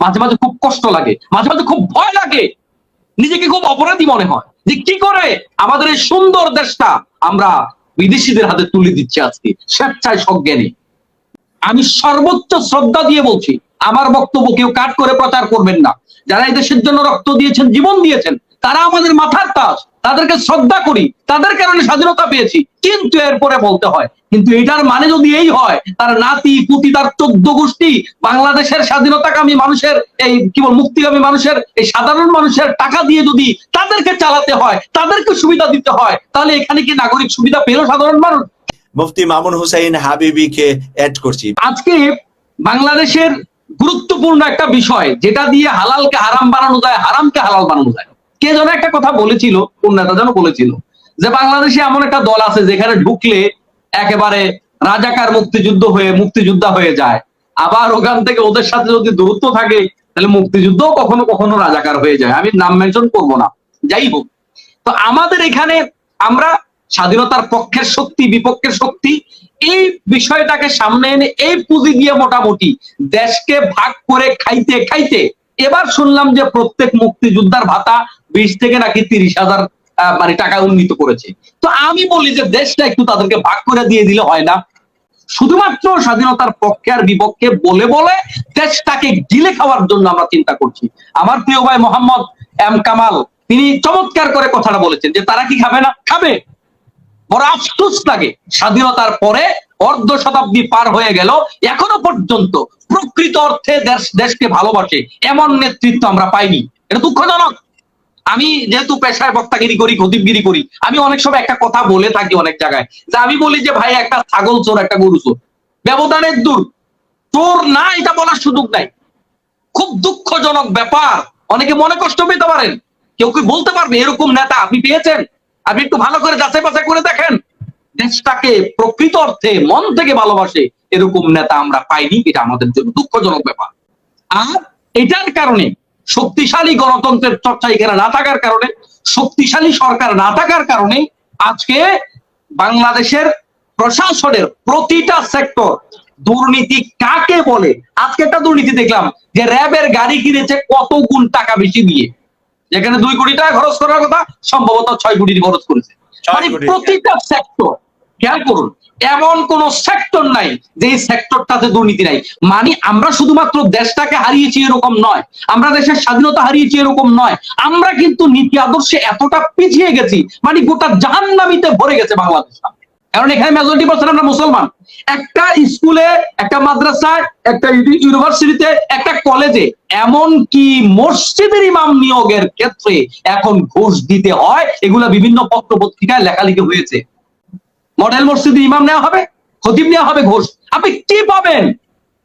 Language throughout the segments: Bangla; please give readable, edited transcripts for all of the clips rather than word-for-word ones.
মাঝে মাঝে খুব কষ্ট লাগে, মাঝে মাঝে খুব ভয় লাগে, নিজেকে খুব অপরাধী মনে হয় যে কি করে আমাদের এই সুন্দর দেশটা আমরা বিদেশিদের হাতে তুলে দিচ্ছি আজকে স্বেচ্ছায় সজ্ঞানে। আমি সর্বোচ্চ শ্রদ্ধা দিয়ে বলছি, আমার বক্তব্য কেউ কাট করে প্রচার করবেন না। যারা এই দেশের জন্য রক্ত দিয়েছেন, জীবন দিয়েছেন, তারা আমাদের মাথার তাজ, তাদেরকে শ্রদ্ধা করি, তাদের কারণে স্বাধীনতা পেয়েছি। কিন্তু এরপরে বলতে হয়, কিন্তু এটার মানে যদি এই হয় তার নাতি পুতি তার 14 গোষ্ঠী বাংলাদেশের স্বাধীনতাকামী মানুষের এই কি বল মুক্তিকামী মানুষের এই সাধারণ মানুষের টাকা দিয়ে যদি তাদেরকে চালাতে হয়, তাদেরকে সুবিধা দিতে হয়, তাহলে এখানে কি নাগরিক সুবিধা পেল সাধারণ মানুষ? মুফতি মামুন হুসাইন হাবিবিকে অ্যাড করছি। আজকে বাংলাদেশের গুরুত্বপূর্ণ একটা বিষয়, যেটা দিয়ে হালালকে হারাম বানানো যায়, হারামকে হালাল বানানো যায়। কে যেন একটা কথা বলেছিল, কোন নেতা যেন বলেছিল যে বাংলাদেশে এমন একটা দল আছে যেখানে ঢুকলে একেবারে রাজাকার মুক্তিযোদ্ধা হয়ে যায়, আবার ওখান থেকে ওদের সাথে যদি দূরত্ব থাকে তাহলে মুক্তিযুদ্ধ কখনো কখনো রাজাকার হয়ে যায়। আমি নাম মেনশন করবো না, যাই হোক। তো আমাদের এখানে আমরা স্বাধীনতার পক্ষের শক্তি বিপক্ষের শক্তি এই বিষয়টাকে সামনে এনে এই পুঁজি দিয়ে মোটামুটি দেশকে ভাগ করে খাইতে খাইতে এবার শুনলাম যে প্রত্যেক মুক্তিযোদ্ধার ভাতা 20 থেকে নাকি 30,000 মানে টাকা উন্নীত করেছে। তো আমি বলি যে দেশটা একটু তাদেরকে ভাগ করে দিয়ে দিলে হয় না? শুধুমাত্র স্বাধীনতার পক্ষে আর বিপক্ষে বলে বলে দেশটাকে গিলে খাওয়ার জন্য আমরা চিন্তা করছি। আমার প্রিয় ভাই মোহাম্মদ এম কামাল তিনি চমৎকার করে কথাটা বলেছেন যে তারা কি খাবে না? খাবে। বড় আফসোস লাগে, স্বাধীনতার পরে অর্ধ শতাব্দী পার হয়ে গেল, এখনো পর্যন্ত প্রকৃত অর্থে দেশকে ভালোবাসে এমন নেতৃত্ব আমরা পাইনি। এটা দুঃখজনক। আমি যেহেতু পেশায় বক্তাগিরি করি, খতিবগিরি করি, আমি অনেক সময় একটা কথা বলে থাকি অনেক জায়গায়, যে আমি বলি যে ভাই একটা ছাগল চোর একটা গরু চোর ব্যবধানের দূর, চোর না এটা বলার সুযোগ নাই। খুব দুঃখজনক ব্যাপার। অনেকে মনে কষ্ট পেতে পারেন, কেউ কি বলতে পারবে এরকম নেতা আপনি পেয়েছেন? আপনি একটু ভালো করে যাচাই বাছাই করে দেখেন, দেশটাকে প্রকৃত অর্থে মন থেকে ভালোবাসে এরকম নেতা আমরা পাইনি। এটা আমাদের জন্য দুঃখজনক ব্যাপার। আর এটার কারণে শক্তিশালী গণতন্ত্রের চর্চা এখানে না থাকার কারণে, শক্তিশালী সরকার না থাকার কারণে আজকে বাংলাদেশের প্রশাসনের প্রতিটা সেক্টর দুর্নীতি কাকে বলে। আজকে একটা দুর্নীতি দেখলাম যে র্যাবের গাড়ি কিনেছে কত গুণ টাকা বেশি দিয়ে, যেখানে 2 কোটি টাকা খরচ করার কথা সম্ভবত 6 কোটি খরচ করেছে। মানে প্রতিটা সেক্টর, খেয়াল করুন, এমন কোন সেক্টর নাই যে সেক্টরটাতে দুর্নীতি নাই। মানে আমরা শুধুমাত্র দেশটাকে হারিয়েছি এরকম নয়, আমরা দেশের স্বাধীনতা হারিয়েছি এরকম নয়, আমরা কিন্তু নীতি আদর্শে এতটা পিছিয়ে গেছি, মানে গোটা জাহান্নামীতে ভরে গেছে বাংলাদেশটা। কারণ এখানে মেজরিটি পার্সেন্ট আমরা মুসলমান। একটা স্কুলে, একটা মাদ্রাসায়, একটা ইউনিভার্সিটিতে, একটা কলেজে, এমন কি মসজিদের ইমাম নিয়োগের ক্ষেত্রে এখন ঘুষ দিতে হয়, এগুলা বিভিন্ন পত্র পত্রিকায় লেখালেখি হয়েছে। মডেল মসজিদে ইমাম নেওয়া হবে, খতিব নেওয়া হবে ঘুষ। আপনি কি পাবেন?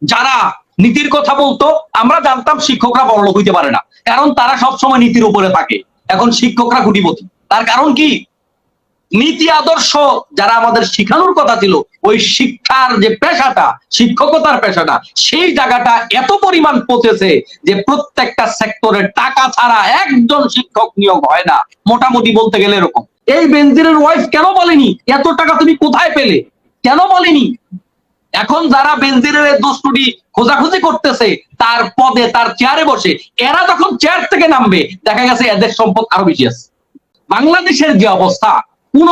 যারা নীতির কথা বলতো, আমরা জানতাম শিক্ষকরা বড়লোক হইতে পারে না, কারণ তারা সবসময় নীতির উপরে থাকে। এখন শিক্ষকরা কোটিপতি, তার কারণ কি? নীতি আদর্শ যারা আমাদের শিখানোর কথা ছিল, ওই শিক্ষার যে পেশাটা, শিক্ষকতার পেশাটা, সেই জায়গাটা এত পরিমাণ পচেছে যে প্রত্যেকটা সেক্টরের টাকা ছাড়া একজন শিক্ষক নিয়োগ হয় না, মোটামুটি বলতে গেলে এরকম। এই বেনজিরের ওয়াইফ কেন বলেনি এত টাকা তুমি কোথায় পেলে? কেন বলেনি? এখন যারা বেনজিরের দুষ্টুটি খোঁজাখুঁজি করতেছে তার পদে, তার চেয়ারে বসে, এরা যখন চেয়ার থেকে নামবে দেখা গেছে এদের সম্পদ আরো বেশি আছে। বাংলাদেশের যে অবস্থা, কোন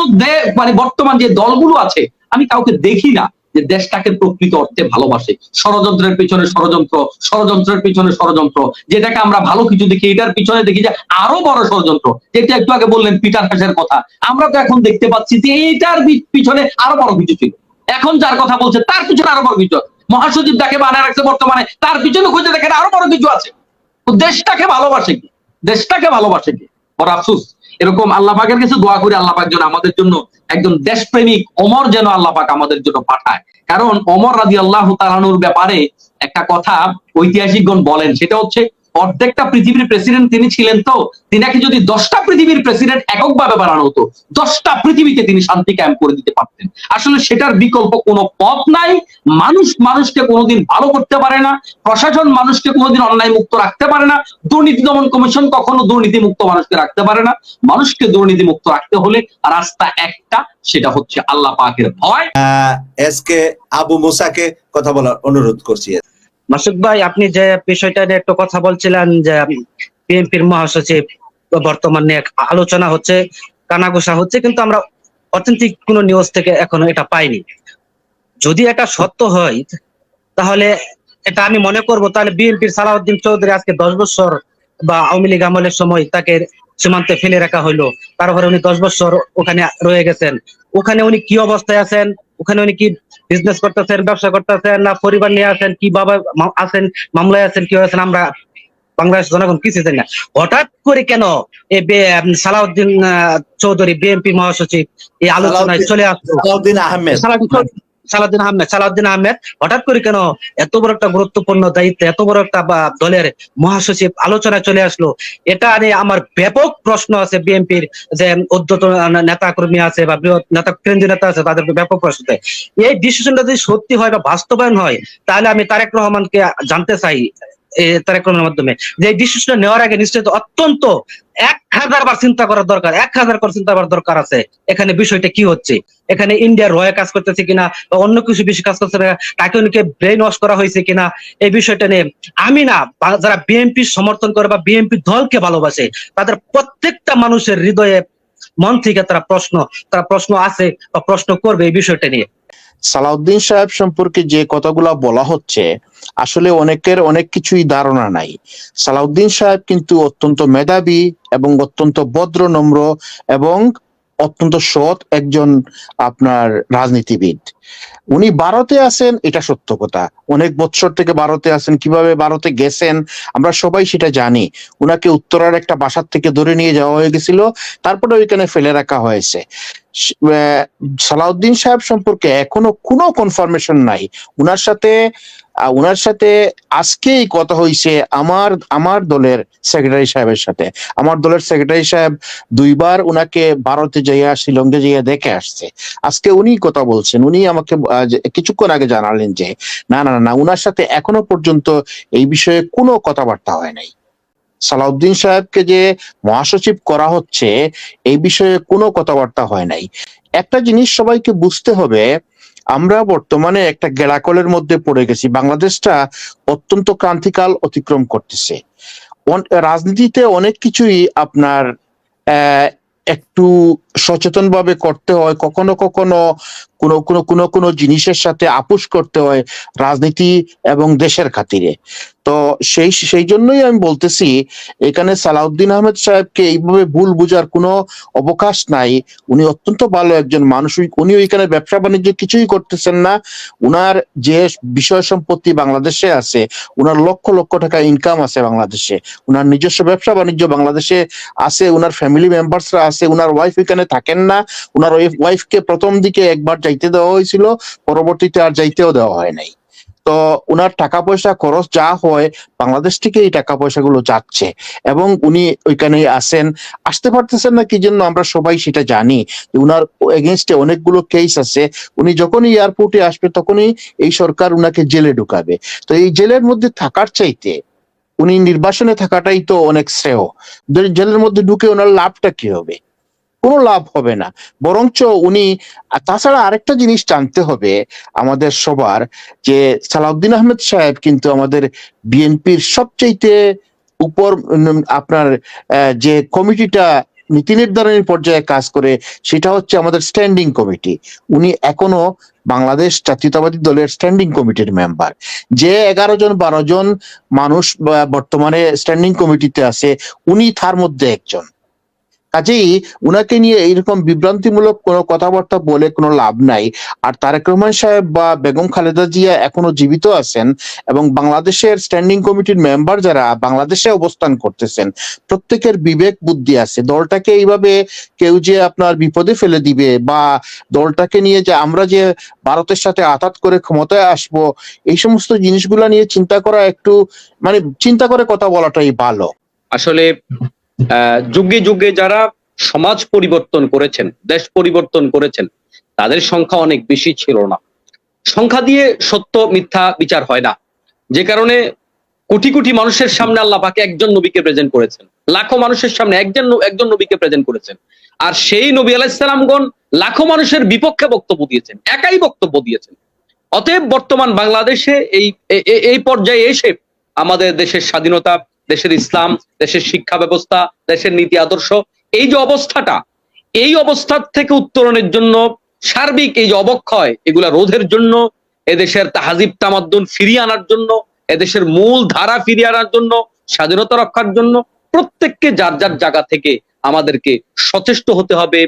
মানে বর্তমান যে দলগুলো আছে, আমি কাউকে দেখি না যে দেশটাকে প্রকৃত অর্থে ভালোবাসে। ষড়যন্ত্রের পিছনে ষড়যন্ত্র, ষড়যন্ত্রের পিছনে ষড়যন্ত্র, যেটাকে আমরা ভালো কিছু দেখি এটার পিছনে দেখি যে আরো বড় ষড়যন্ত্র। যেটা একটু আগে বললেন পিটার হাসের কথা, আমরা তো এখন দেখতে পাচ্ছি যে এইটার পিছনে আরো বড় কিছু ছিল। এখন যার কথা বলছে তার পিছনে আরো বড় কিছু, মহাসচিব যাকে বানায় রাখছে বর্তমানে, তার পিছনে খুঁজে দেখেন আরো বড় কিছু আছে। তো দেশটাকে ভালোবাসে কি? দেশটাকে ভালোবাসে কি? বড় আফসোস। এরকম আল্লাহ পাকের কাছে দোয়া করি আল্লাহ পাক যেন আমাদের জন্য একজন দেশপ্রেমিক ওমর যেন আল্লাহ পাক আমাদের জন্য পাঠায়। কারণ ওমর রাদিয়াল্লাহু তাআলা আনহুর ব্যাপারে একটা কথা ঐতিহাসিকগণ বলেন, সেটা হচ্ছে অর্ধেকটা পৃথিবীর প্রেসিডেন্ট তিনি ছিলেন। তো তিনাকে যদি 10টা পৃথিবীর প্রেসিডেন্ট এককভাবে বানানো হতো, 10টা পৃথিবীতে তিনি শান্তি কায়েম করে দিতে পারতেন। আসলে সেটার বিকল্প কোনো পথ নাই। মানুষ মানুষকে কোনোদিন ভালো করতে পারে না, প্রশাসন মানুষকে কোনোদিন অন্যায় মুক্ত রাখতে পারে না, দুর্নীতি দমন কমিশন কখনো দুর্নীতি মুক্ত মানুষকে রাখতে পারে না। মানুষকে দুর্নীতি মুক্ত রাখতে হলে রাস্তা একটা, সেটা হচ্ছে আল্লাহ পাকের ভয়। এসকে আবু মুসাকে কথা বলার অনুরোধ করছি। মাসুদ ভাই, আপনি যে বিষয়টা নিয়ে একটু কথা বলছিলেন যে বিএনপির মহাসচিব বর্তমানে এক আলোচনা হচ্ছে, কানাঘুষা হচ্ছে, কিন্তু আমরা অথেন্টিক কোন নিউজ থেকে এখনো এটা পাইনি। যদি এটা সত্য হয় তাহলে এটা আমি মনে করব তাহলে বিএনপির সালাউদ্দিন চৌধুরী আজকে 10 বছর বা আওয়ামী লীগ আমলের সময় তাকে সীমান্তে ফেলে রাখা হইলো, তারপরে উনি 10 বছর ওখানে রয়ে গেছেন। ওখানে উনি কি অবস্থায় আছেন, ওখানে উনি কি বিজনেস করতেছেন, ব্যবসা করতেছেন, না পরিবার নিয়ে আছেন, কিভাবে আছেন, মামলায় আছেন, কি আছেন, আমরা বাংলাদেশ জনগণ কিছু জানি না। হঠাৎ করে কেন এই সালাউদ্দিন চৌধুরী বিএনপি মহাসচিব এই আলোচনায় চলে আসলো? সালাউদ্দিন আহমেদ সালাউদ্দিন আহমেদ হঠাৎ করে কেন এত বড় একটা গুরুত্বপূর্ণ দায়িত্ব, এত বড় একটা দলের মহাসচিব আলোচনায় চলে আসলো? এটা নিয়ে আমার ব্যাপক প্রশ্ন আছে। বিএনপির যে ঊর্ধ্বতন নেতা কর্মী আছে বা বৃহৎ নেতা, কেন্দ্রীয় নেতা আছে, তাদের ব্যাপক প্রশ্ন। এই ডিসিশনটা যদি সত্যি হয় বা বাস্তবায়ন হয়, তাহলে আমি তারেক রহমানকে জানতে চাই তারেক রহমানের মাধ্যমে যে এই ডিসিশন নেওয়ার আগে নিশ্চিত অত্যন্ত 1000 বার চিন্তা করার দরকার, 1000 বার চিন্তা করার দরকার আছে এখানে বিষয়টা কি হচ্ছে, এখানে ইন্ডিয়ার রয়ে কাজ করতেছে কিনা বা অন্য কিছু বেশি কাজ করছে না, তাকে উনিকে ব্রেন ওয়াশ করা হয়েছে কিনা, এই বিষয়টা নিয়ে আমি না, যারা বিএনপি সমর্থন করে বা বিএনপি দলকে ভালোবাসে তাদের প্রত্যেকটা মানুষের হৃদয়ে, মন থেকে তারা প্রশ্ন আছে বা প্রশ্ন করবে এই বিষয়টা নিয়ে। সালাউদ্দিন সাহেব সম্পর্কে যে কথাগুলা বলা হচ্ছে, আসলে অনেকের অনেক কিছুই ধারণা নাই। সালাউদ্দিন সাহেব কিন্তু অত্যন্ত মেধাবী এবং অত্যন্ত ভদ্র, নম্র এবং অত্যন্ত সৎ একজন আপনার রাজনীতিবিদ। উনি ভারতে আছেন, এটা সত্য কথা। অনেক বছর থেকে ভারতে আছেন, কিভাবে ভারতে গেছেন আমরা সবাই সেটা জানি। উনাকে উত্তরার একটা বাসার থেকে ধরে নিয়ে যাওয়া হয়ে গেছিল, তারপরে ওইখানে ফেলে রাখা হয়েছে। সালাউদ্দিন সাহেব সম্পর্কে এখনো কোনো কনফার্মেশন নাই। উনার সাথে আজকেই কথা হয়েছে আমার দলের সেক্রেটারি সাহেবের সাথে। আমার দলের সেক্রেটারি সাহেব 2বার উনাকে ভারতে যাইয়া, শিলংয়ে যাইয়া দেখে আসছে। আজকে উনি কথা বলছেন, উনি আমাকে কিছুক্ষণ আগে জানালেন যে না, উনার সাথে এখনো পর্যন্ত এই বিষয়ে কোনো কথাবার্তা হয় নাই। সালাউদ্দিন সাহেবকে যে মহাসচিব করা হচ্ছে এই বিষয়ে কোনো কথাবার্তা হয় নাই। একটা জিনিস সবাইকে বুঝতে হবে, আমরা বর্তমানে একটা গেড়াকলের মধ্যে পড়ে গেছি। বাংলাদেশটা অত্যন্ত ক্রান্তিকাল অতিক্রম করতেছে। রাজনীতিতে অনেক কিছুই আপনার একটু সচেতন ভাবে করতে হয়, কখনো কখনো কোনো জিনিসের সাথে আপোষ করতে হয় রাজনীতি এবং দেশের খাতিরে। তো সেই জন্যই আমি বলতেছি, এখানে সালাউদ্দিন আহমেদ সাহেবকে এইভাবে ভুল বুঝার কোনো অবকাশ নাই। উনি অত্যন্ত ভালো একজন মানুষ। উনি ওইখানে ব্যবসা বাণিজ্য কিছুই করতেছেন না। উনার যে বিষয় সম্পত্তি বাংলাদেশে আছে, উনার লক্ষ লক্ষ টাকা ইনকাম আছে বাংলাদেশে, উনার নিজস্ব ব্যবসা বাণিজ্য বাংলাদেশে আছে, উনার ফ্যামিলি মেম্বার্সরা আছে। উনার ওয়াইফ এখানে থাকেন না। উনার ওয়াইফকে প্রথম দিকে একবার যাইতে দেওয়া হয়েছিল, পরবর্তীতে আর যাইতেও দেওয়া হয় নাই। তো উনার টাকা পয়সা খরচ যা হয় বাংলাদেশ থেকে এই টাকা পয়সাগুলো যাচ্ছে, এবং উনি ওইখানে আসতে পারতেছেন না কি জন্য আমরা সবাই সেটা জানি। উনার এগেনস্টে অনেকগুলো কেস আছে। উনি যখনই এয়ারপোর্টে আসবে তখনই এই সরকার উনাকে জেলে ঢুকাবে। তো এই জেলের মধ্যে থাকার চাইতে উনি নির্বাসনে থাকাটাই তো অনেক শ্রেয়। জেলের মধ্যে ঢুকে ওনার লাভটা কি হবে? কোনো লাভ হবে না। বরঞ্চ উনি, তাছাড়া আরেকটা জিনিস জানতে হবে আমাদের সবার, যে সালাউদ্দিন আহমেদ সাহেব কিন্তু আমাদের বিএনপির সবচাইতে উপর আপনার যে কমিটিটা নীতি নির্ধারণের পর্যায়ে কাজ করে সেটা হচ্ছে আমাদের স্ট্যান্ডিং কমিটি। উনি এখনো বাংলাদেশ জাতীয়তাবাদী দলের স্ট্যান্ডিং কমিটির মেম্বার। যে 11 জন 12 জন মানুষ বর্তমানে স্ট্যান্ডিং কমিটিতে আছে, উনি তার মধ্যে একজন। কাজেই উনাকে নিয়ে এইরকম বিভ্রান্তিমূলক কোনো কথাবার্তা বলে কোনো লাভ নাই। আর তারেক রহমান সাহেব বা বেগম খালেদা জিয়া এখনো জীবিত আছেন, এবং বাংলাদেশের স্ট্যান্ডিং কমিটির মেম্বার যারা বাংলাদেশে অবস্থান করতেছেন, প্রত্যেকের বিবেক বুদ্ধি আছে। দলটাকে এইভাবে কেউ যে আপনার বিপদে ফেলে দিবে, বা দলটাকে নিয়ে যে আমরা যে ভারতের সাথে আঘাত করে ক্ষমতায় আসব, এই সমস্ত জিনিসগুলা নিয়ে চিন্তা করা একটু, মানে চিন্তা করে কথা বলাটাই ভালো। আসলে যুগে যুগে যারা সমাজ পরিবর্তন করেছেন, দেশ পরিবর্তন করেছেন, তাদের সংখ্যা অনেক বেশি ছিল না। সংখ্যা দিয়ে সত্য মিথ্যা বিচার হয় না, যে কারণে কোটি কোটি মানুষের সামনে আল্লাহ পাক একজন নবীকে প্রেজেন্ট করেছেন, লাখো মানুষের সামনে একজন নবীকে প্রেজেন্ট করেছেন। আর সেই নবী আলাইহিস সালামগণ লাখো মানুষের বিপক্ষে বক্তব্য দিয়েছেন, একাই বক্তব্য দিয়েছেন। অতএব বর্তমান বাংলাদেশে এই পর্যায়ে এসে আমাদের দেশের স্বাধীনতা, দেশের ইসলাম, দেশের শিক্ষা ব্যবস্থা, দেশের নীতি আদর্শ, এই যে অবস্থাটা, এই অবস্থার থেকে উত্তরণের জন্য, সার্বিক এই যে অবক্ষয়, এগুলা রোধের জন্য, এদেশের তাহাজিব তামাদ্দুন ফিরিয়ে আনার জন্য, এদেশের মূল ধারা ফিরিয়ে আনার জন্য, স্বাধীনতা রক্ষার জন্য প্রত্যেককে যার যার জায়গা থেকে আমাদেরকে সচেষ্ট হতে হবে।